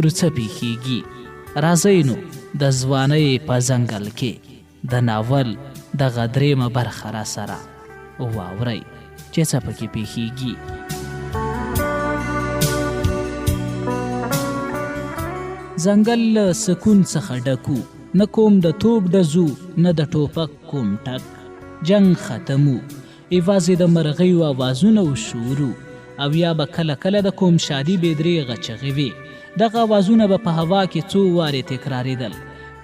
څه پیښیږي؟ راځئ نو د ځوانۍ په ځنګل کې د ناول دغه درېیمه برخه را سره واورئ چې څه پکې پیښیږي. ځنګل له سکون څخه ډکو، نه کوم د توپ ډزو نه د ټوپک کوم ټک. جنګ ختمو، یوازې د مرغیو آوازونه و شورو، او یا به کله کله د کوم شادي بې درېغه چغې وې. دغه آوازونه به په هوا کې څو وارې تکرارېدل.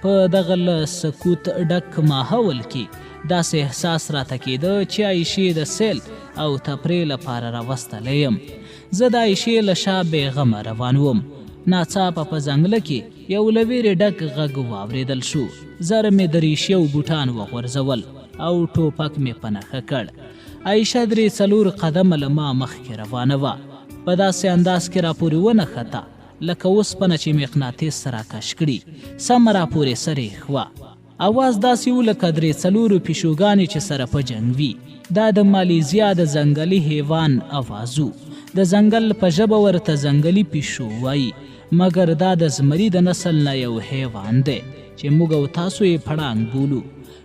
په دغه له سکوت ډک ماحول کې داسې احساس راته کېده چې عایشې د سیل او تفریح لپاره راوستلی یم. زه د عایشې له شا بېغمه روان وم. ناڅاپه په ځنګله کې یو له ویرې ډک غږ واورېدل شو. زر مې د ریشیو بوټان وغورځول او ټوپک مې په نښه کړ. عایشه 3-4 قدمه له ما مخکې روانه وه. په داسې انداز کې راپورې ونښته لکه اوسپنه چې مقناطیس راکش کړي، سمه راپورې سر یې ښوه. اواز داسې و لکه 3-4 پیشوګانې چې سره په جنګ وي. دا د مالیزیا د ځنګلي حیوان اواز و. د ځنګل په ژبه ورته ځنګلي پیشو وایي، مګر دا د زمري د نسل نه یو حیوان دی چې موږ او تاسو یې پړانګ بولو.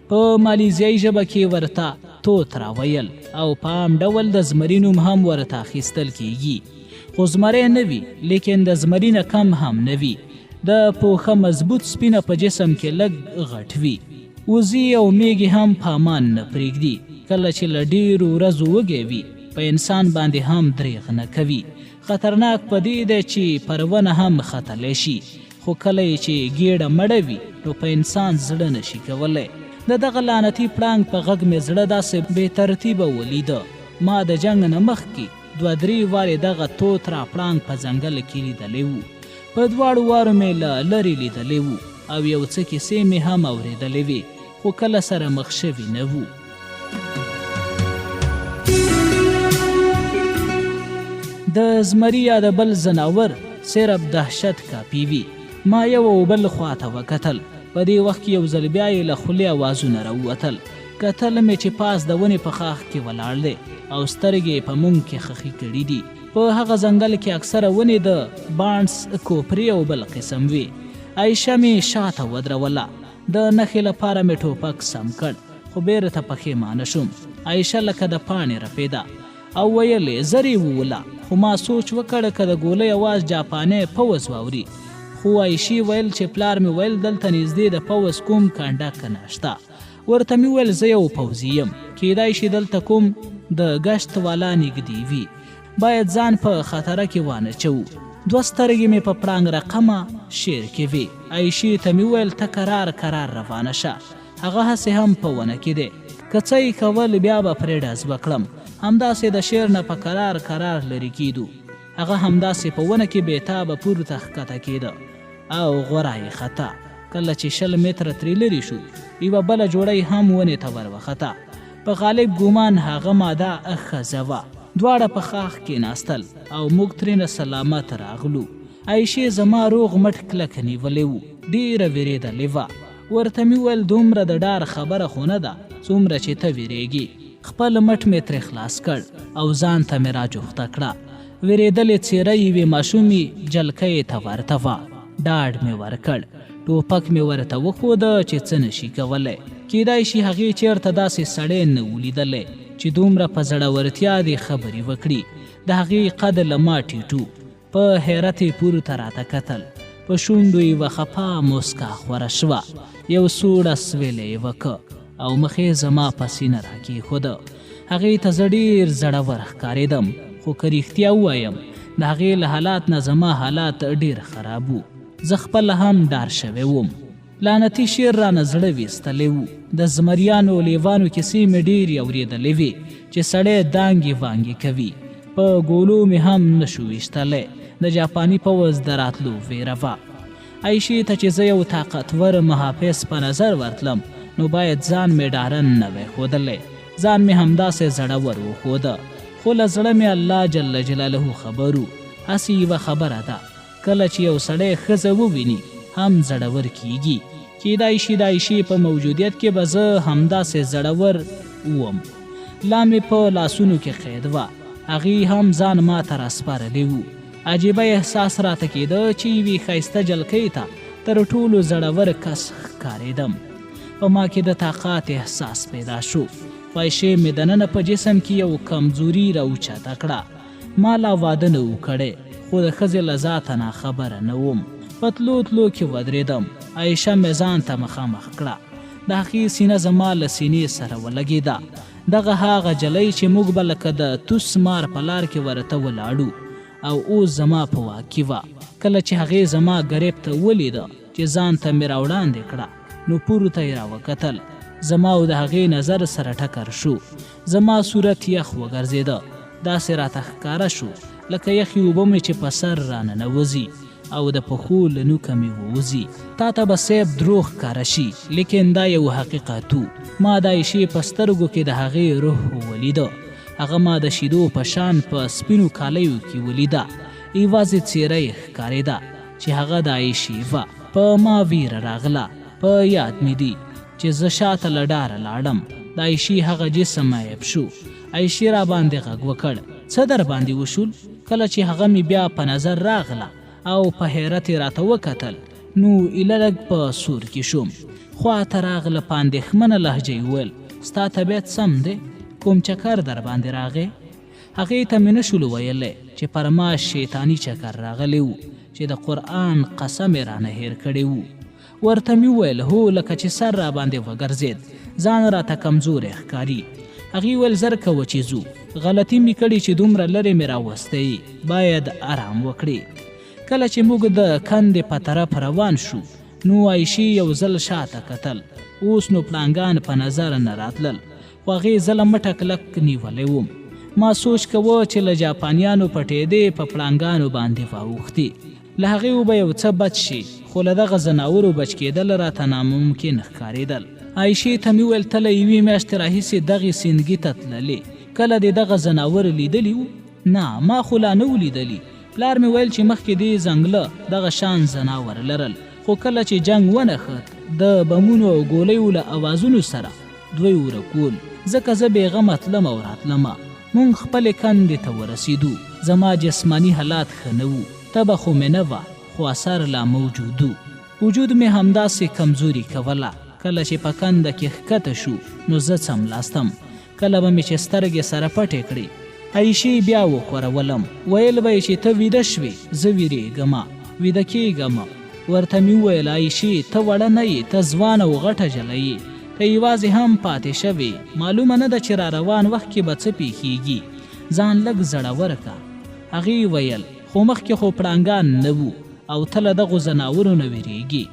په مالیزیایي ژبه کې ورته توت راویل او په عام ډول د زمري نوم هم ورته اخیستل کیږي. خو زمری نه وي، لیکن د زمري نه کم هم نه وي. د پوښه مضبوط سپینه په جسم کې لږ غټ وي. وزې او میږې هم په امان نه پرېږدي. کله چې له ډېرو ورځو وږی وي، په انسان باندې هم دریغ نه کوي. خطرناک په دې دی چې پر ونه هم ختلی شي، خو کله یې چې ګېډه مړه وي نو په انسان زړه نشي کولی. د دغه لعنتي پړانګ په غږ مې زړه داسې بې ترتیبه ولیده. ما د جنګ نه مخکې 2-3 وارې دغه توت را پړانګ په ځنګل کې لیدلی و. په 2 وارو مې له لرې لیدلی و او یو څه کیسې مې هم اورېدلې وې، خو کله سره مخ شوي نه وو. د زمري یا د بل ځناور صرف دهشت کافي وي. ما یو او بل خواته وکتل. په دې وخت کې یو ځل بیا یې له خولې اوازونه راووتل. کتل مې چې پاس د ونې په خاښ کې ولاړ دی او سترګې په مونږ کې خښې کړي دي. په هغه ځنګل کې اکثره ونې د بانډس، کوپرې او بل قسم وي. عایشه مې شاته ودروله. د نښې لپاره مې ټوپک سم کړ، خو بیرته پښیمانه شوم. عایشه لکه د پاڼې رپېده او ویل یې زر یې ووله. خو ما سوچ وکړ که د ګولۍ اواز جاپانی پوځ واوري. خو عایشې ویل چې پلار مې ویل دلته نږدې د پوځ کوم کنډک نشته. ورته مې ویل زه یو پوځي یم، کیدای شي دلته کوم د ګشت والا نږدې وي، باید ځان په خطره کې وانچوو. 2 سترګې مې په پړانګ رقمه شعر کې وې. عایشې ته مې ویل ته کرار روانه شه، هغه هسې هم په ونه کې دی، که څه یې کول بیا به پرې ډز وکړم. همداسې د شعر نه په کرار لرې کېدو. هغه همداسې په ونه کې بېتابه پورته ښکته کېده او غوره یې خطا. کله چې 20 متره ترې لرې شو، یوه بله جوړۍ هم ونې ته وروخته. په غالب ګومان هغه ماده ښځه وه. دواړه په خاښ کېناستل او موږ ترېنه سلامت راغلو. عایشې زما روغ مټ کلک نیولی و، ډېره وېرېدلې وه. ورته مې ویل دومره د ډار خبره خو نه ده څومره چې ته وېرېږې. خپل مټ مې ترې خلاص کړ او ځان ته مې راجوخته کړه. وېرېدلې څېره یوې ماشومې جلکۍ ته ورته وه. ډاډ مې ورکړ. ټوپک مې ورته وښوده چې څه نشي کولی. کیدای شي هغې چېرته داسې سړی نه و لیدلی چې دومره په زړورتیا دې خبرې وکړي. د هغې قد له ما ټیټو. په حیرت یې پورته راته کتل. په شونډو یوه خفه موسکا خوره شوه. یو سوړ اسویلی یې وکړ او مخ یې زما په سینه راکېښوده. هغې ته زه ډېر زړور ښکارېدم، خو که رښتیا ووایم د هغې له حالات نه زما حالات ډېر خراب وو. زه خپله هم ډار شوی وم. لعنتي شعر رانه زړه ویستلی و. د زمریانو او لیوانو کیسې مې ډېرې اورېدلې وې چې سړی دانګې وانګې کوي. په ګولو مې هم نشو ویشتلی. د جاپاني پوځ د راتلو ویره وه. عایشې ته چې زه یو طاقتور محافظ په نظر ورتلم، نو باید ځان مې ډارن نه وی ښودلی. ځان مې همداسې زړور وښوده. خو له زړه مې الله جل جلاله خبر و. هسې یوه خبره ده، کله چې یو سړی ښځه وویني هم زړور کیږي. کیدای شي د عایشې په موجودیت کې به زه همداسې زړور وم. لا مې په لاسونو کې قید وه. هغې هم ځان ما ته راسپارلی و. عجیبه احساس راته کېده چې یوې ښایسته جلکۍ ته تر ټولو زړور کس ښکارېدم. په ما کې د طاقت احساس پیدا شو. خواهشې مې دننه په جسم کې یو کمزوري راوچته کړه. ما لا واده نه و کړی، خو د ښځې له ذاته ناخبره نه وم. په تلو تلو کې ودرېدم. عایشه مې ځان ته مخامخ کړه. د هغې سینه زما له سینې سره ولګېده. دغه هغه جلۍ چې موږ به لکه د توس مار په لار کې ورته ولاړو او اوس زما په واک کې وه. کله چې هغې زما ګریب ته ولیده چې ځان ته مې راوړاندې کړه، نو پورو ته یې راوکتل. زما او د هغې نظر سره ټکر شو. زما صورت یخ وګرځېده. داسې راته ښکاره شو لکه یخې اوبه مې چې په سر راننوځي او د پښو له نوکه مې ووځي. تا ته به صیب دروغ ښکاره شي، لیکن دا یو حقیقت و. ما د عایشې په سترګو کې د هغې روح ولیده. هغه ما د شیدو په شان په سپینو کالیو کې ولیده. یوازې څېره یې ښکارېده چې هغه د عایشې وه. په ما ویره راغله. په یاد مې دي چې زه شاته له ډاره لاړم. د عایشې هغه جسم عیب شو. عایشې را باندې غږ وکړ، څه در باندې وشول؟ کله چې هغه مې بیا په نظر راغله او په حیرت یې راته وکتل، نو ایله لږ په سور کې شوم. خواته راغله، په اندېښمنه لهجه یې وویل، ستا طبیعت سم دی؟ کوم چکر در باندې راغی؟ هغې ته مې نشول ویلی چې پر ما شیطاني چکر راغلی و چې د قرآن قسم یې رانه هیر کړی و. ورته مې وویل هو، لکه چې سر را باندې وګرځېد، ځان راته کمزوری ښکاري. هغې ویل زر کوه چې ځو، غلطي مې کړې چې دومره لرې مې راوستی، باید آرام وکړې. کله چې موږ د کندې په طرف روان شو، نو عایشې یو ځل شاته کتل. اوس نو پړانګان په نظر نه راتلل، خو هغې زه له مټه کلک نیولی وم. ما سوچ کوه چې له جاپانیانو پټېدې په پړانګانو باندې واوښتې. له هغې به یو څه بچ شي، خو له دغه ځناورو بچ کېدل راته ناممکن ښکارېدل. عایشې ته مې وویل ته له یوې میاشتې راهیسې دغې سیندګي ته تللې، کله دې دغه ځناور لیدلي وو؟ نه، ما خو لا نه و لیدلي. پلار مې ویل چې مخکې دې ځنګله دغه شان ځناور لرل، خو کله چې جنګ ونښت، د بمونو او ګولیو له اوازونو سره دوی ورکول. ځکه زه بېغمه تلم او راتلمه. مونږ خپلې کندې ته ورسېدو. زما جسماني حالات ښه نه وو، تبه خو مې نه وه، خو اثر لا موجود و. وجود مې همداسې کمزوري کوله. کله چې په کنده کې ښکته شو، نو زه څملاستم. کله به مې چې سترګې سره پټې کړې، عایشې بیا وښورولم. ویل به یې چې ته ویده شوې، زه ویرېږمه، ویده کېږمه. ورته مې وویل عایشې ته وړه نه یې، ته ځوان او غټه جله یې، ته یوازې هم پاتې شوې. معلومه نه ده چې را روان وخت کې به څه پیښیږي. ځان لږ زړور که. هغې ویل خو مخکې خو پړانګان نه وو او ته له دغو ځناورو نه ویرېږي.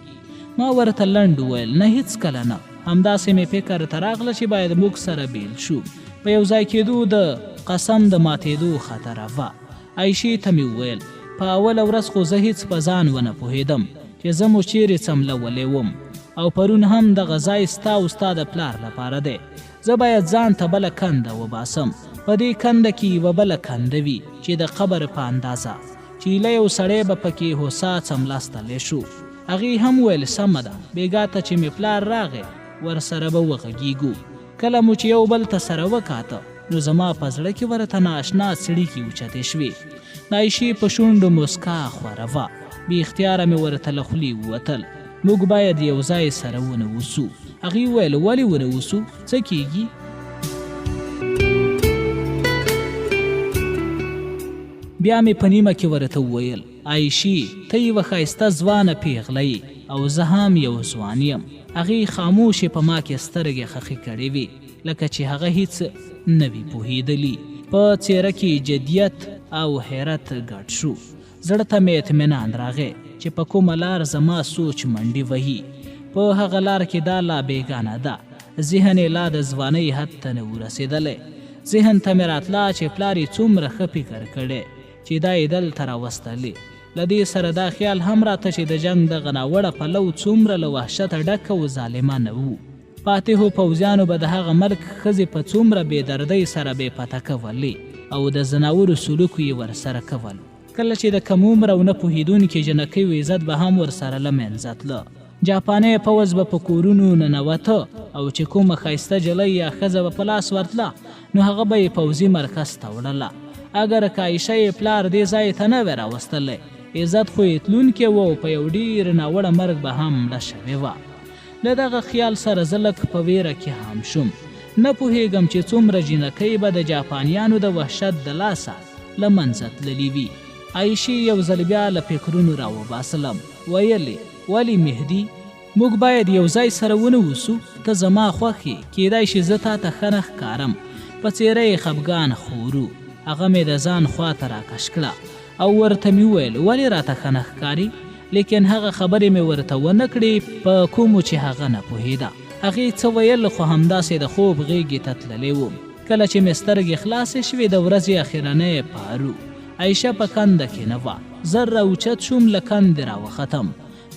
ما ورته لنډ وویل نه، هېڅکله نه. همداسې مې فکر ته راغله چې باید موږ سره بیل شو. په یو ځای کېدو د قسم د ماتېدو خطره وه. عایشې ته مې وویل په اوله ورځ خو زه هېڅ په ځان ونه پوهېدم چې زه مو چیرې څملولی وم، او پرون هم دغه ځای ستا او ستا د پلار لپاره دی. زه باید ځان ته بله کنده وباسم. په دې کنده کې یوه بله کنده وي چې د قبر په اندازه، چې ایله یو سړی به پکې هوسا څملاستلی شو. هغې هم ویل سمه ده، بېګا ته چې مې پلار راغی ورسره به وغږېږو. کله مو چې یو بل ته سره وکاته، نو زما په زړه کې ورته نااشنا څړیکې اوچتې شوې. د عایشې په شونډو موسکا خوره وه. بې اختیاره مې ورته له خولې ووتل، موږ باید یو ځای سره ونه اوسو. هغې ویل ولې ونه اوسو، څه کېږي؟ بیا مې په نیمه کې ورته وویل عایشې ته یوه ښایسته ځوانه پیغله یې او زه هم یو ځوان یم. هغې خاموشې په ما کې سترګې خښې کړې وې، لکه چې هغه هیڅ نه وي پوهېدلي. په څېره کې جدیت او حیرت ګډ شو. زړه ته مې اطمینان راغی چې په کومه لار زما سوچ منډې وهي. په هغه لار کې دا لا بېګانه ده. ذهن یې لا د ځوانۍ حد ته نه و رسېدلی. ذهن ته مې راتله چې پلار یې څومره ښه فکر کړی چې دا یې دلته راوستلې. له دې سره دا خیال هم راته چې د جنګ دغه ناوړه پلو څومره له وحشته ډک او ظالمانه وو. فاتحو پوځیانو به د هغه ملک ښځې په څومره بېدردۍ سره بې پته کولې او د ځناورو سلوک یې ورسره کول. کله چې د کم عمره او نه پوهېدونکې جنکیو عزت به هم ورسره له منځه تله. جاپانی پوځ به په کورونو ننوته او چې کومه ښایسته جلۍ یا ښځه به په لاس ورتله، نو هغه به یې پوځي مرکز ته وړله اگر که عایشه یې پلار دې ځای ته نه وی راوستلی، عزت خو یې تلونکی و او په یو ډېر ناوړه مرګ به هم مړه شوې وه. له دغه خیال سره زه لږ په ویره کې هم شوم. نه پوهېږم چې څومره جینکۍ به د جاپانیانو د وحشت د لاسه له منځه تللي وي. عایشې یو ځل بیا له فکرونو راوباسلم. ویلې ولې مهدي، موږ باید یو ځای سره ونه اوسو. ته زما خوښ یې، کیدای شي زه تا ته ښه نه ښکارم. په څېره یې خفګان خورو. هغه مې د ځان خواته راکش کړه او ورته مې وویل ولې راته ښه نه ښکاري. لیکن هغه خبرې مې ورته ونه کړې په کومو چې هغه نه پوهېده. هغې څه ویل خو همداسې د خوب غېږې ته تللی وم. کله چې مې سترګې خلاصې شوې د ورځې اخرنی پارو. عایشه په کنده کې نه وه. زر راوچت شوم، له کندې راوختم.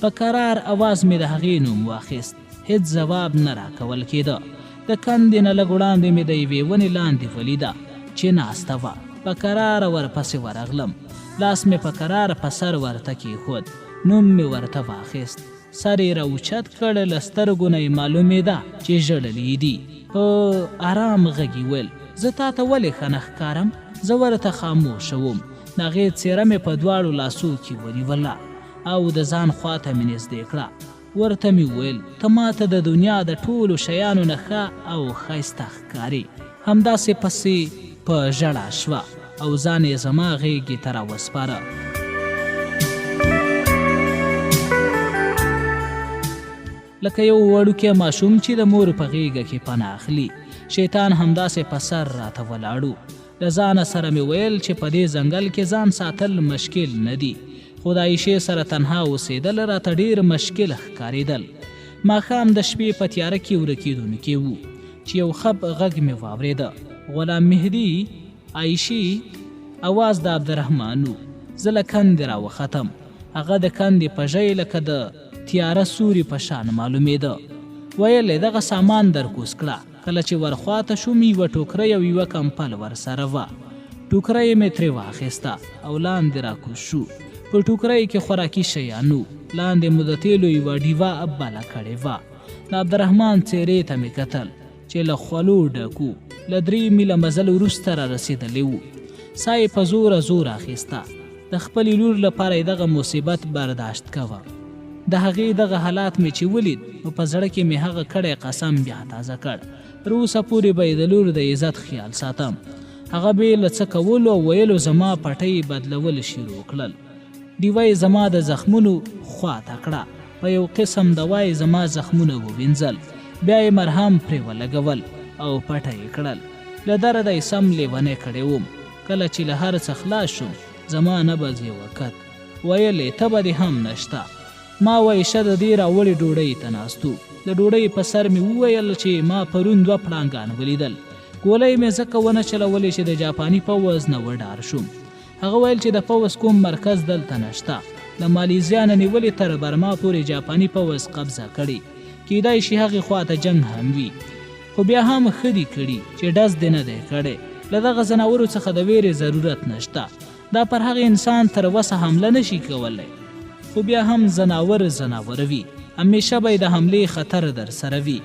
په قرار اواز مې د هغې نوم واخیست. هیڅ ځواب نه راکول کېده. د کندې نه لږ وړاندې مې د یوې ونې لاندې ولیده چې ناسته وه. په قراره ورپسې ورغلم. لاس مې په قرار په سر ورته کېښود. نوم مې ورته واخیست. سر یې راوچت کړ. له سترګو نه یې معلومېده چې ژړلي دي. په آرام غږ یې ویل زه تا ته ولې ښه نه ښکارم. زه ورته خاموشه وم. د هغې څېره مې په دواړو لاسو کې ونیوله او د ځان خواته مې نږدې کړه. ورته مې وویل ته ما ته د دنیا د ټولو شیانو نه ښه او ښایسته ښکاري. همداسې پسې په ژړا شوه او ځان یې زما غېږې ته راوسپاره. لکه یو وړوکی ماشوم چې د مور په غېږه کې پناه اخلي. شیطان همداسې په سر راته ولاړو. له ځانه سره مې ویل چې په دې ځنګل کې ځان ساتل مشکل نه دي، خو د عایشې سره تنها اوسېدل راته ډېر مشکل ښکارېدل. ماښام د شپې په تیاره کې ورکېدونکی و چې یو خپ غږ مې واورېده. غلام مهدي، عایشې، اواز د عبدالرحمن و. زه له کندې راوختم. هغه د کندې په ژۍ لکه د تیاره سوري په شان معلومېده. ویل یې دغه سامان درکوز کړه. کله چې ورخواته شوم یوه ټوکرۍ او یوه کمپل ورسره وه. ټوکرۍ مې ترې واخیسته او لاندې راکوز شو. په ټوکرۍ کې خوراکي شیان وو. لاندې مو د تیلو یوه ډیوه بله کړې وه. د عبدالرحمن څېرې ته مې کتل چې له خولو ډکو. له 3 میله مزل وروسته را رسېدلی و. ساه یې په زوره زور اخیسته. د خپلې لور لپاره یې دغه مصیبت برداشت کوه. د هغې دغه حالات مې چې ولید نو په زړه کې مې هغه کړی قسم بیا تازه کړ. تر اوسه پورې به یې د لور د عزت خیال ساتم. هغه بې له څه کولو او ویلو زما پټۍ بدلول شروع کړل. ډیوه یې زما د زخمونو خواته کړه. په یو قسم دوا یې زما زخمونه ووینځل. بیا یې مرهم پرې ولګول او پټه یې کړل. له درده یې سم لیونی کړی وم. کله چې له هر څه خلاص شوم زما نبض یې وکت. ویل یې ته به دې هم نشته. ما وایشه د دې راوړې ډوډۍ ته ناستو. د ډوډۍ په سر مې وویل چې ما پرون 2 پړانګان ولیدل. ګولۍ مې ځکه ونه چلولې چې د جاپاني پوځ نه وډار شوم. هغه ویل چې د پوځ کوم مرکز دلته نشته. د مالیزیا نه نیولې تر برما پورې جاپاني پوځ قبضه کړي. کیدای شي هغې خواته جنګ هم وي، خو بیا هم ښه دي کړي چې ډز دې نه دی کړی. له دغه ځناورو څخه د ویرې ضرورت نشته. دا پر هغه انسان تر وسه حمله نشي کولی، خو بیا هم زناور وي. همیشه به د حملې خطر در سره وي.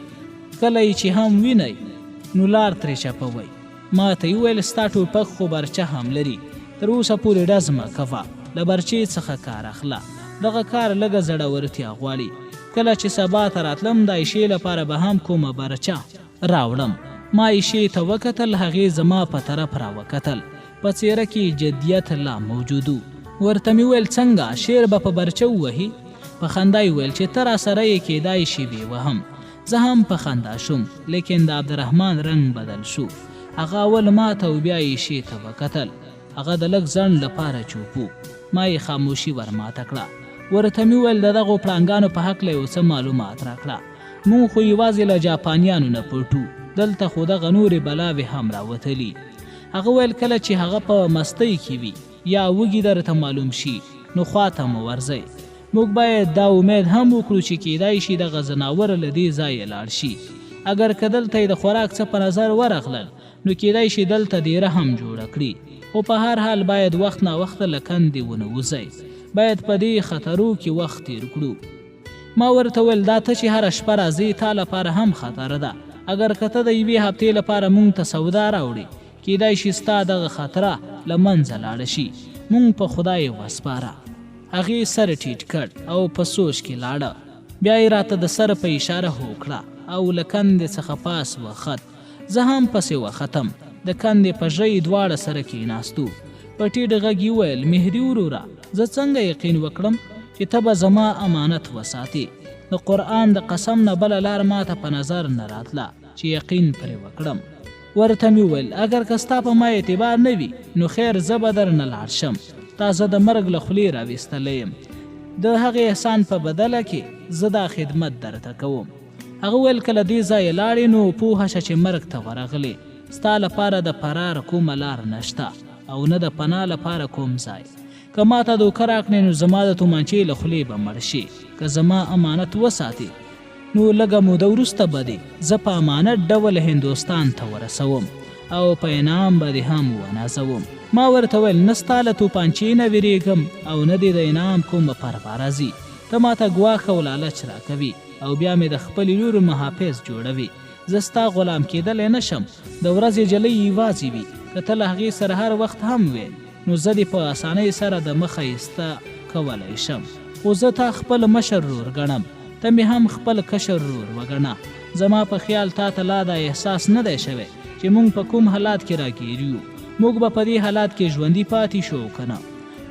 کله چې هم وینئ نو لار ترې چپوئ. ما ته یې وویل ستا ټوپک خو برچه هم لري، تر اوسه پورې ډز مه کوه، له برچې څخه کار اخله. دغه کار لږه زړورتیا غواړي. کله چې سبا ته راتلم د عایشې لپاره به هم کومه برچه راوړم. ما عایشې ته وکتل. هغې زما په طرف راوکتل. په څېره کې جدیت لا موجود و. ورته مې ویل څنګه شعر به په برچه ووهي؟ په خندا یې ویل چې ته راسره یې کیدای شي ویې وهم. زه هم په خندا شوم، لیکن د عبدالرحمن رنګ بدل شو. هغه اول ما ته او بیا عایشې ته وکتل. هغه د لږ ځنډ لپاره چوپ و. ما یې خاموشي ورماته کړه. ورته مې وویل د دغو پړانګانو په هکله یو څه معلومات راکړه. موږ خو یوازې له جاپانیانو نه پټو، دلته خو دغه نورې بلاوې هم راوتلي. هغه ویل کله چې هغه په مستۍ کې وي یا وږي درته معلوم شي نو خواته مو ورځئ. موږ باید دا امید هم وکړو چې کیدای شي دغه ځناور له دې ځایه لاړ شي. اگر که دلته یې د خوراک څه په نظر ورغلل نو کیدای شي دلته دیره هم جوړه کړي. خو په هر حال باید وخت ناوخته له کندې ونوځئ. باید په دې خطرو کې وخت تیر کړو. ما ورته ویل دا ته چې هره شپه راځې تا لپاره هم خطر ده. اگر که ته د 1 هفتې لپاره موږ ته سودا راوړې کیدای شي ستا دغه خاطره له منځه لاړه شي. مونږ په خدای وسپاره. هغې سر ټیټ کړ او په سوچ کې لاړه. بیا یې راته د سر په اشاره وکړه او له کندې څخه پاس وخت. زه هم پسې وختم. د کندې په ژۍ دواړه سره کېناستو. په ټیټ غږ یې وویل مهدي وروره زه څنګه یقین وکړم چې ته به زما امانت وساتې. د قرآن د قسم نه بله لار ماته په نظر نه راتله چې یقین پرې وکړم. ورته مې وویل اگر که ستا په ما اعتبار نه وي نو خیر زه به درنه لاړ شم. تا زه د مرګ له خولې راویستلی یم. د هغې احسان په بدله کې زه دا خدمت درته کوم. هغه ویل که له دې ځایه لاړې نو پوهه شه چې مرګ ته ورغلې. ستا لپاره د فرار کومه لار نشته او نه د پناه لپاره کوم ځای. که ما ته دوکه راکړې نو زما د تومانچې له خولې به مړ شي. که زما امانت وساتې نو لږه موده وروسته به دې زه په امانت ډول هندوستان ته ورسوم او په انعام به دې هم ونازوم. ما ورته ویل نه ستا له توپانچې نه ویرېږم او نه دې د انعام کومه پروا راځي. ته ما ته ګواښ او لالچ راکوي او بیا مې د خپلې لور محافظ جوړوي. زه ستا غلام کېدلی نه شم. د ورځې جلۍ یوازې وي. که ته له هغې سره هر وخت هم وې نو زه دې په اسانۍ سره د مخه ایسته کولی شم. خو زه تا خپل مشر رور ګڼم. ته مې هم خپل کشر رور وګڼه. زما په خیال تا ته لا دا احساس نه دی شوی چې موږ په کوم حالات کې راګیر یو. موږ به په دې حالات کې ژوندي پاتې شو که نه.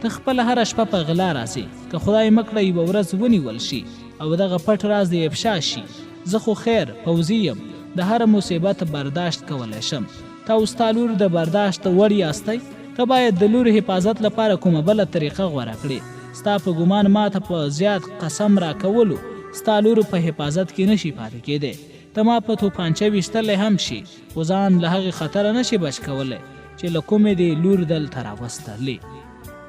ته خپله هره شپه په غلا راځې. که خدای مکړه یوه ورځ ونیول شي او دغه پټ راز دې افشا شي. زه خو خیر پوځي یم. د هر مصیبت برداشت کولی شم. تا او ستا لور د برداشت وړ یاستی. ته باید د لور حفاظت لپاره کومه بله طریقه غوره کړې. ستا په ګمان ماته په زیات قسم راکولو ستا لور په حفاظت کې نشي پاتې کېدی. ته ما په توپانچه ویشتلی هم شي خو ځان له هغې خطره نشي بچ کولی چې له کومې دې لور دلته راوستلې.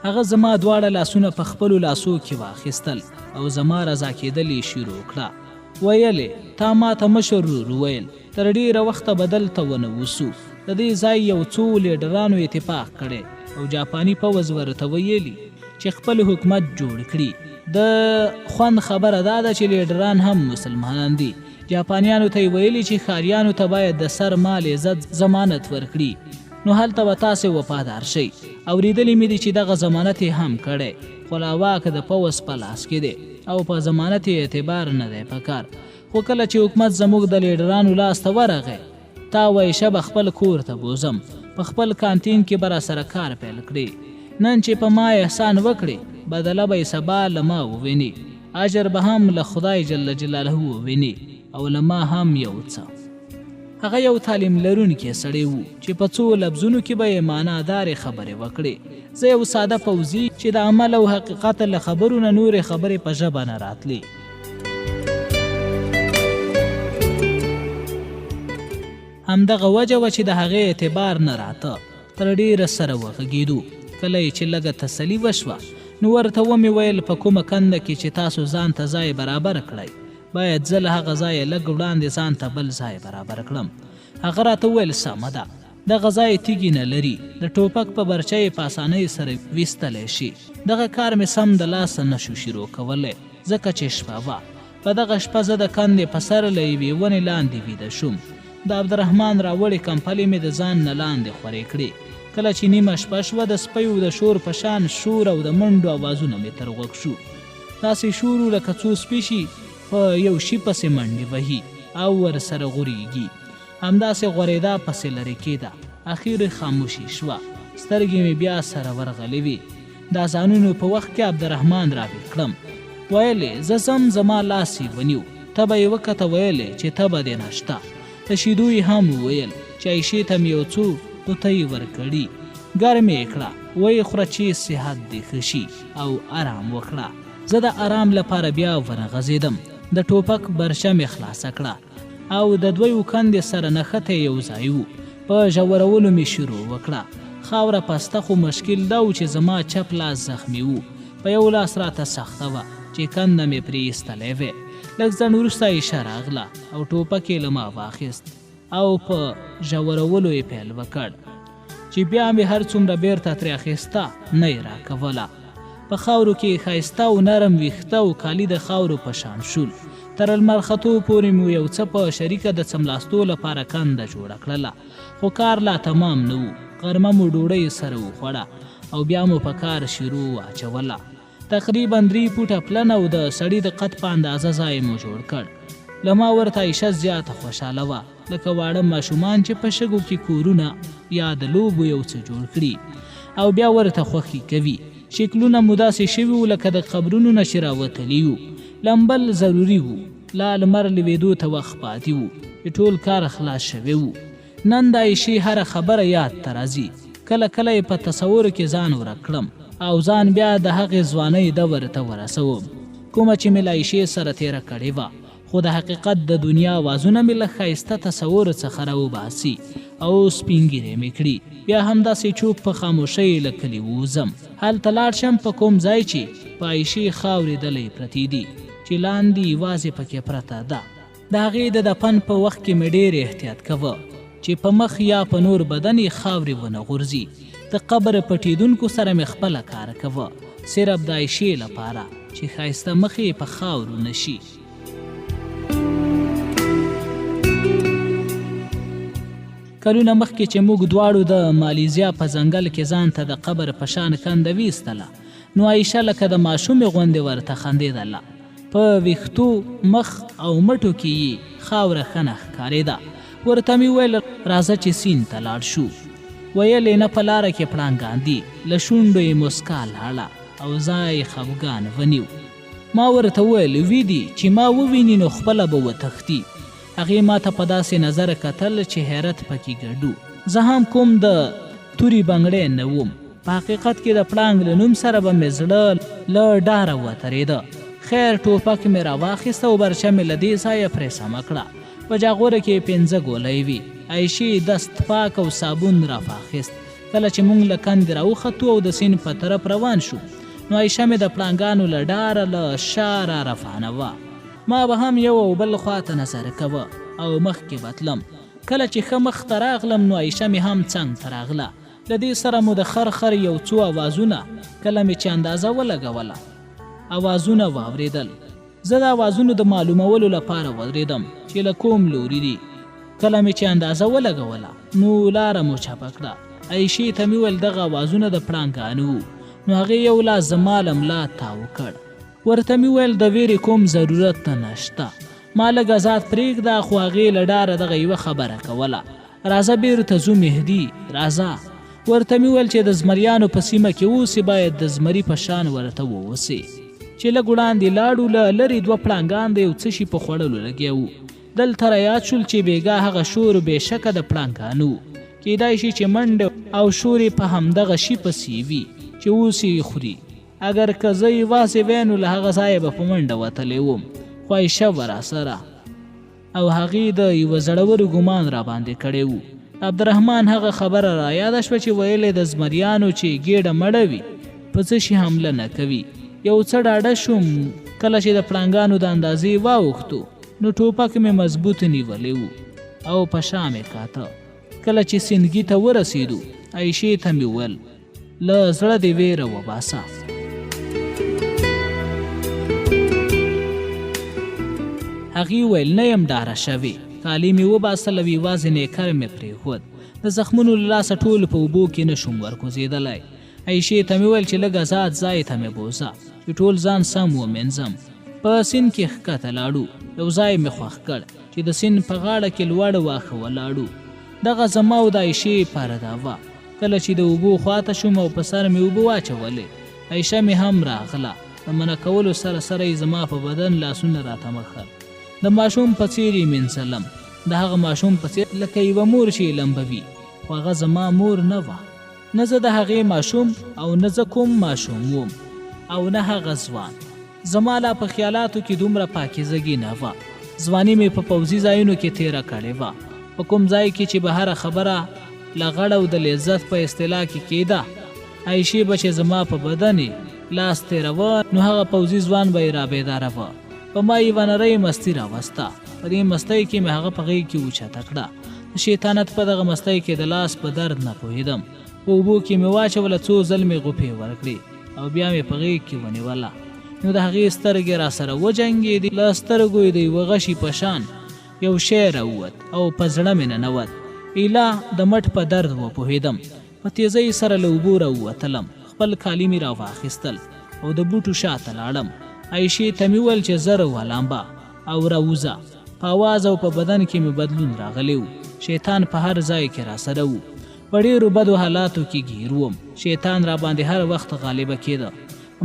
هغه زما دواړه لاسونه په خپلو لاسو کې واخیستل او زما رضا کېدل یې شروع کړه. ویلې تا ما ته مشر رور وویل تر ډېره وخته به دلته ونوسو. د دې ځای یو څو لیډرانو اتفاق کړی او جاپاني پوځ ورته ویلي چې خپل حکومت جوړ کړي. د خوند خبره دا ده چې لیډران هم مسلمانان دي. جاپانیانو ته یې ویلي چې ښاریانو ته باید د سر مال عزت ضمانت ورکړي نو هلته به تاسې وفادار شئ. اورېدلي مې دي چې دغه ضمانت یې هم کړی خو لا واک د پوځ په لاس کې دی او په ضمانت یې اعتبار نه دی پکار. خو کله چې حکومت زموږ د لیډرانو لاس ته ورغی تا وایي شبه خپل کور ته بوزم. په خپل کانتین کې به راسره کار پیل کړي. نن چې په ما احسان وکړي بدله به یې سبا له ما وویني. اجر به هم له خدای جل جلاله وویني او له ما هم یو څه. هغه یو تعلیم لرونکی سړی و چې په څو لفظونو کې به یې معنادارې خبرې وکړې. زه یو ساده پوځي چې د عمل او حقیقت له خبرو نه نورې خبرې په ژبه نه راتلې. همدغه وجه وه چې د هغې اعتبار نه راته. تر ډېره سره وغږېدو. کله یې چې لږه تسلي وشوه نو ورته ومې ویل په کومه کنده کې چې تاسو ځان ته ځای برابر کړئ باید زه له هغه ځایه لږ وړاندې ځان ته بل ځای برابر کړم. هغه راته وویل سمه ده. دغه ځای تیږې نه لري. د ټوپک په برچه یې په اسانۍ سره ویستلی شي. دغه کار مې سم د لاسه نشو شروع کولی ځکه چې شپه وه. په دغه شپه زه د کندې په سر له یوې ونې لاندې ویده شوم. د عبدالرحمن راوړې کمپلې مې د ځان نه لاندې خورې کړې. کله چې نیمه شپه شوه د سپیو د شور په شان شور او د منډو اوازونه مې تر غوږ شو. داسې شور و لکه څو سپي شي په یو شي پسې منډې وهي او ورسره غورېږي. همداسې غورېدا پسې لرې کېده. اخیر خاموشي شوه. سترګې مې بیا سره ورغلې وې. د اذانونو په وخت کې عبدالرحمن راویښ کړم. ویلې زه ځم زما لاس یې ونیو. تبه یې وکته ویلې چې تبه دې نشته. د شیدو یې هم وویل چې عایشې ته مې یو څو قوطۍ ورکړي. ګرمې یې کړه. ویې خوره چې صحت دې ښه شي او آرام وکړه. زه د آرام لپاره بیا ورغځېدم. د ټوپک برشه مې خلاصه کړه او د دویو کندې سره نښتی یو ځای و. په ژورولو مې شروع وکړه. خاوره پسته خو مشکل دا و چې زما چپ لاس زخمي و. په یو لاس راته سخته وه چې کنده مې پرې ایستلی وی. لږ ځنډ وروسته عایشه راغله او ټوپک یې له ما واخیست او په ژورولو یې پیل وکړ چې بیا مې هر څومره بیرته ترې اخیسته نه یې راکوله. په خاورو کې ښایسته او نرم ویښته او کالي د خاورو په شان شول. تر لمر ختو پورې مو یو څه په شریکه د څملاستو لپاره کنده جوړه کړله، خو کار لا تمام نه و. غرمه مو ډوډۍ سره وخوړه او بیا مو په کار شروع واچوله. تقریبا 3 فوټه پلن او د سړي د قد په اندازه ځای مو جوړ کړ. له ما ورته عایشه زیاته خوشحاله وه، لکه واړه ماشومان چې په شګو کې کورونه یا د لوبو یو څه جوړ کړي او بیا ورته خوښي کوي. شکلونه مو داسې شوي وو لکه د قبرونو نه چې راوتلي وو. لمبل ضروري وو، لا لمر لوېدو ته وخت پاتې وو چې ټول کار خلاص شوی وو. نن د عایشې هره خبره یاد ته راځي. کله کله یې په تصور کې ځان ورک کړم او ځان بیا د هغې ځوانۍ دور ته ورسوم کومه چې مې له عایشې سره تېره کړې وه. خو د حقیقت د دنیا آوازونه مې له ښایسته تصور څخه راوباسي او سپینګیرې مې کړي. بیا همداسې چوپ په خاموشۍ له کلي ووځم. هلته لاړ شم په کوم ځای چې په عایشې خاورې دلې پرتې دي چې لاندې یوازې پکې پرته ده. د هغې د دفن په وخت کې مې ډېر احتیاط کوه چې په مخ یا په نور بدن یې خاورې ونه غورځي. د قبر پټېدونکو سره مې خپله کار کوه، صرف د عایشې لپاره چې ښایسته مخ یې په خاورو نشي. کلونه مخکې چې موږ دواړو د مالیزیا په ځنګل کې ځان ته د قبر په شان کنده ویستله، نو عایشه لکه د ماشومې غوندې ورته خندېدله. په ویښتو، مخ او مټو کې یې خاوره ښه نه ښکارېده. ورته مې وویل راځه چې سیند ته لاړ شو. ویل یې نه، په لاره کې پړانګان دي. له شونډو یې موسکا لاړه او ځای خفګان ونیو. ما ورته وویل ویدي چې ما وویني نو خپله به وتښتي. هغې ما ته په داسې نظر کتل چې حیرت پکې ګډو. زه هم کوم د تورې بنګړی نه وم. په حقیقت کې د پړانګ له نوم سره به مې زړه له ډاره وترېده. خیر ټوپک مې راواخیسته او برچه مې له دې ځایه پرې سمه کړه. په جاغوره کې 5 ګولۍ وي. عایشې دست پاک او صابون راواخیست. کله چې موږ له کندې راوختو او د سیند په طرف روان شو، نو عایشه مې د پړانګانو له ډاره له شا را روانه. ما به هم یو او بل خواته نظر کوه او مخکې بتلم. کله چې ښه مخ ته راغلم نو عایشه مې هم څنګ ته راغله. له دې سره مو د خر یو څو اوازونه کله مې چې اندازه ولګوله اوازونه واورېدل. زه د اوازونو د معلومولو لپاره ودرېدم چې له کوم لوري دي. کله مې چې اندازه ولګوله نو لاره مو چپه کړه. عایشې ته مې وویل دغه اوازونه د پړانګانو وو. نو هغې یو لاس زما له ملا تاو کړ. ورته مې ویل د ویرې کوم ضرورت نشته. ما لږ ازاد پرېږده، خو هغې له ډاره دغه یوه خبره کوله، راځه بیرته ځو مهدي، راځه. ورته مې ویل چې د زمریانو په سیمه کې اوسې باید د زمري په شان ورته ووسې. چې لږ وړاندې لاړو، له لرې 2 پړانګان د یو څه شي په خوړلو لګیا وو. دلته رایاد شول چې بېګا هغه شور بېشکه د پړانګانو. کیدای شي چې منډه او شور یې په همدغه شي پسې وي چې اوس یې خوري. اگر که زه یوازې وی نو له هغه ځایه به په منډه وتلی وم، خو عایشه به راسره او هغې د یوه زړورو ګمان را باندې کړی و. عبدالرحمن هغه خبره را یاده شوه چې ویلې د زمریانو چې ګېډه مړه وي په څه شي حمله نه کوي. یو څه ډاډه شوم. کله چې د پړانګانو د اندازې واوښتو نو ټوپک مې مضبوط نیولی و او په شا مې کاته. کله چې سیندګي ته ورسېدو، عایشې ته مې وویل له زړه دې ویره وباسه. هغې ویل نه یم ډاره شوې. کالي مې وباسل او یوازې نیکر مې پرېښود. د زخمونو له لاسه ټول په اوبو کې نشم ورکوزېدلی. عایشې ته مې ویل چې لږ ازاد ځای ته مې بوځه چې ټول ځان سم ومینځم. په سیند کې ښکته لاړو. یو ځای مې خوښ کړ چې د سیند په غاړه کې لوړ واښه ولاړو. دغه زما او د عایشې پرده وه. کله چې د اوبو خواته شوم او په سر مې اوبه واچولې، عایشه مې هم راغله. د منع کولو سره سره یې زما په بدن لاسونه راته مخل. د ماشوم په څېر یې مینځلم، د هغه ماشوم په څېر لکه یوه مور چې یې لمبوي، خو هغه زما مور نه وه. نه زه د هغې ماشوم او نه زه کوم ماشوم وم او نه هغه ځوان. زما لا په خیالاتو کې دومره پاکیزګي نه وه. ځواني مې په پوځي ځایونو کې تېره کړې وه. په کوم ځای کې چې به هره خبره له غړ او د لذت په اصطلاح کې کېده، عایشې به چې زما په بدن لاس تېروه نو هغه پوځي ځوان به یې رابېداره وه. په ما یوه نرۍ مستي راوسته. په دې مستۍ کې مې هغه په غېږ کې اوچته کړه. د شیطانت په دغه مستۍ کې د لاس په درد نه پوهېدم. په اوبو کې مې واچوله، څو ځل مې غوپې ورکړې او بیا مې په غېږ کې ونیوله. نو د هغې سترګې را سره وجنګېدې. له سترګو یې د یوه غشي په شان یو شی راووت او په زړه مې ننوت. ایله د مټ په درد وپوهېدم. په تیزۍ سره له اوبو راووتلم. خپل کالي مې راواخیستل او د بوټو شاته لاړم. عایشې ته مې وویل چې زر ولامبه او راوځه. په اواز او په بدن کې مې بدلون راغلی و. شیطان په هر ځای کې را سره و. په ډېرو بدو حالاتو کې ګیر وم. شیطان را باندې هر وخت غالبه کېده.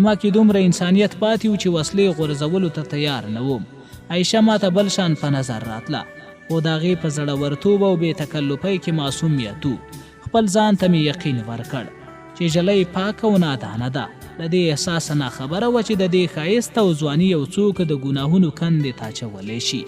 ما کې دومره انسانیت پاتې و چې وسلې غورځولو ته تیار نه وم. عایشه ما ته بل شان په نظر راتله، خو د هغې په زړورتوب او بې تکلفۍ کې معصومیت و. خپل ځان ته مې یقین ورکړ چې ژلی پاکه او نادانه ده. له دې احساسه ناخبره وه چې د دې ښایست او ځواني یو څوک د ګناهونو کندې ته اچولی شي.